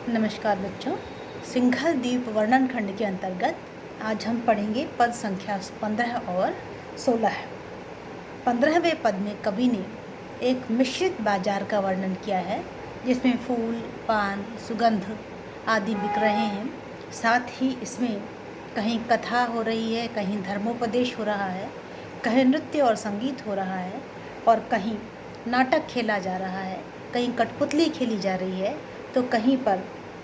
नमस्कार बच्चों। सिंघल द्वीप वर्णन खंड के अंतर्गत आज हम पढ़ेंगे पद संख्या 15 और 16। 15वें पद में कवि ने एक मिश्रित बाजार का वर्णन किया है, जिसमें फूल, पान, सुगंध आदि बिक रहे हैं। साथ ही इसमें कहीं कथा हो रही है, कहीं धर्मोपदेश हो रहा है, कहीं नृत्य और संगीत हो रहा है, और कहीं नाटक खेला जा रहा है, कहीं कठपुतली खेली जा रही है, तो कहीं पर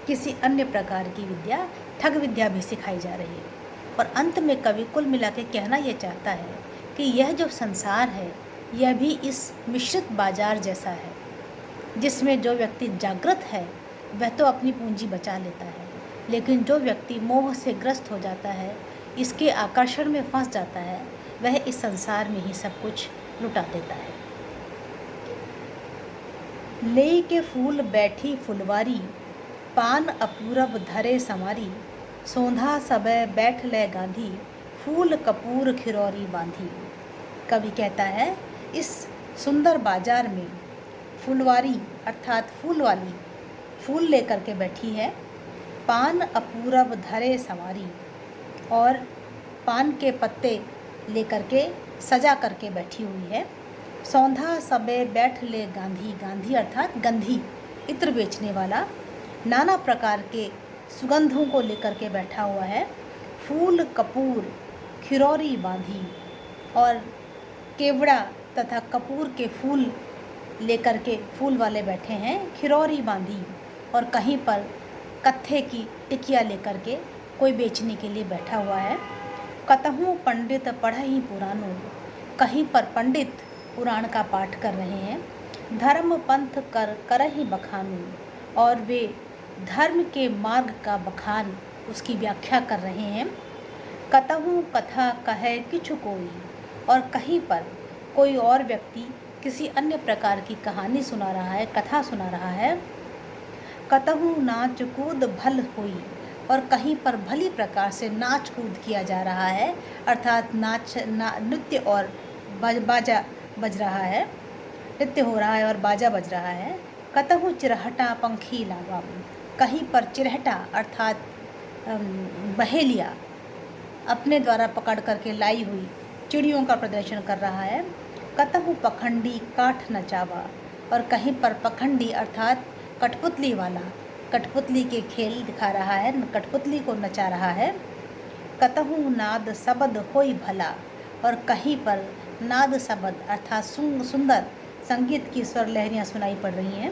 किसी अन्य प्रकार की विद्या, ठग विद्या भी सिखाई जा रही है। और अंत में कवि कुल मिला के कहना ये चाहता है कि यह जो संसार है, यह भी इस मिश्रित बाजार जैसा है, जिसमें जो व्यक्ति जागृत है वह तो अपनी पूंजी बचा लेता है, लेकिन जो व्यक्ति मोह से ग्रस्त हो जाता है, इसके आकर्षण में फंस जाता है, वह इस संसार में ही सब कुछ लुटा देता है। ले के फूल बैठी फुलवारी, पान अपूरब धरे समारी, सोंधा सबे बैठ ले गांधी, फूल कपूर खिरौरी बांधी। कवि कहता है, इस सुंदर बाजार में फुलवारी अर्थात फूल वाली फूल लेकर के बैठी है, पान अपूरब धरे संवारी, और पान के पत्ते लेकर के सजा करके बैठी हुई है। सौंधा सबे बैठ ले गांधी, गांधी अर्थात गंधी, इत्र बेचने वाला, नाना प्रकार के सुगंधों को लेकर के बैठा हुआ है। फूल कपूर खिरौरी बांधी, और केवड़ा तथा कपूर के फूल लेकर के फूल वाले बैठे हैं, खिरौरी बांधी, और कहीं पर कत्थे की टिकिया लेकर के कोई बेचने के लिए बैठा हुआ है। कतहूँ पंडित पढ़हि पुरानो, कहीं पर पंडित पुराण का पाठ कर रहे हैं। धर्म पंथ करहि बखानू, और वे धर्म के मार्ग का बखान, उसकी व्याख्या कर रहे हैं। कतहूँ कथा कहे किछु कोई, और कहीं पर कोई और व्यक्ति किसी अन्य प्रकार की कहानी सुना रहा है, कथा सुना रहा है। कतहूँ नाच कूद भल हुई, और कहीं पर भली प्रकार से नाच कूद किया जा रहा है, अर्थात नृत्य और बाजा बज रहा है, नृत्य हो रहा है और बाजा बज रहा है। कतहु चिरहटा पंखी लावा, कहीं पर चिरहटा अर्थात बहेलिया अपने द्वारा पकड़ करके लाई हुई चिड़ियों का प्रदर्शन कर रहा है। कतहु पखंडी काठ नचावा, और कहीं पर पखंडी अर्थात कठपुतली वाला कठपुतली के खेल दिखा रहा है, कठपुतली को नचा रहा है। कतहु नाद शब्द होई भला, और कहीं पर नाद शब्द अर्थात सुंदर संगीत की स्वर लहरियाँ सुनाई पड़ रही हैं।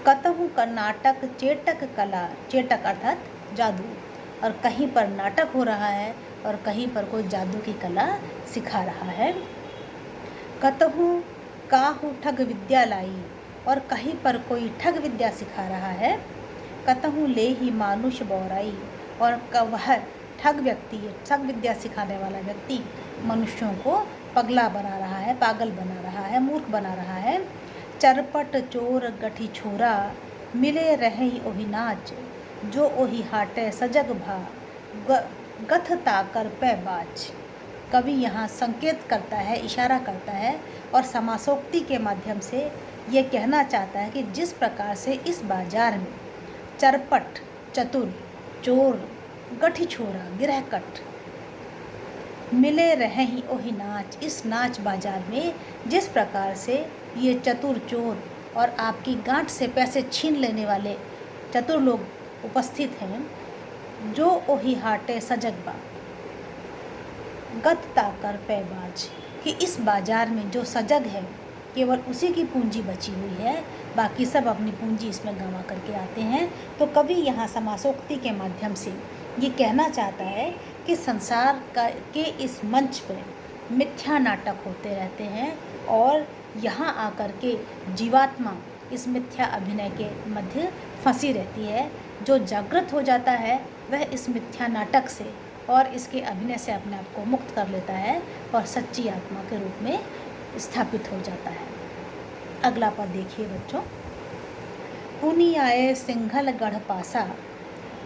कतहु कर्नाटक चेटक कला, चेटक अर्थात जादू, और कहीं पर नाटक हो रहा है और कहीं पर कोई जादू की कला सिखा रहा है। कतहु काहू ठग विद्या लाई, और कहीं पर कोई ठग विद्या सिखा रहा है। कतहु ले ही मानुष बौराई, और वह ठग व्यक्ति, ठग विद्या सिखाने वाला व्यक्ति मनुष्यों को पगला बना रहा है, पागल बना रहा है, मूर्ख बना रहा है। चरपट चोर गठी छोरा, मिले रहे ओहि नाच, जो ओहि हाटे सजग भा, गथ ताकर पे बाज। कवि यहाँ संकेत करता है, इशारा करता है, और समासोक्ति के माध्यम से ये कहना चाहता है कि जिस प्रकार से इस बाजार में चरपट चतुर, चोर, गठी छोरा, गिरहकट, मिले रहे ही ओही नाच, इस नाच बाजार में जिस प्रकार से ये चतुर चोर और आपकी गांठ से पैसे छीन लेने वाले चतुर लोग उपस्थित हैं, जो ओही हाटे सजगबा गत ताकर पैबाज, कि इस बाजार में जो सजग है केवल उसी की पूंजी बची हुई है, बाकी सब अपनी पूंजी इसमें गंवा करके आते हैं। तो कवि यहाँ समासोक्ति के माध्यम से ये कहना चाहता है कि संसार के इस मंच पर मिथ्या नाटक होते रहते हैं, और यहाँ आकर के जीवात्मा इस मिथ्या अभिनय के मध्य फंसी रहती है। जो जागृत हो जाता है वह इस मिथ्या नाटक से और इसके अभिनय से अपने आप को मुक्त कर लेता है और सच्ची आत्मा के रूप में स्थापित हो जाता है। अगला पद देखिए बच्चों। पुनि आए सिंघल गढ़ पासा,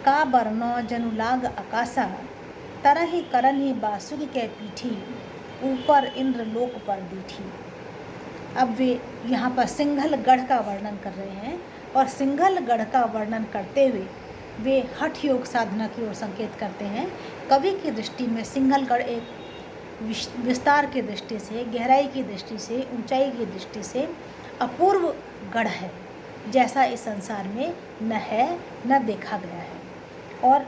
का बरनौ जनुलाग आकाशा, तरहि करनि बासुक के पीठी, ऊपर इंद्र लोक पर दीठी। अब वे यहाँ पर सिंघलगढ़ का वर्णन कर रहे हैं और सिंघलगढ़ का वर्णन करते हुए वे हठ योग साधना की ओर संकेत करते हैं। कवि की दृष्टि में सिंघलगढ़ एक विस्तार की दृष्टि से, गहराई की दृष्टि से, ऊंचाई की दृष्टि से अपूर्व गढ़ है, जैसा इस संसार में न है न देखा गया है। और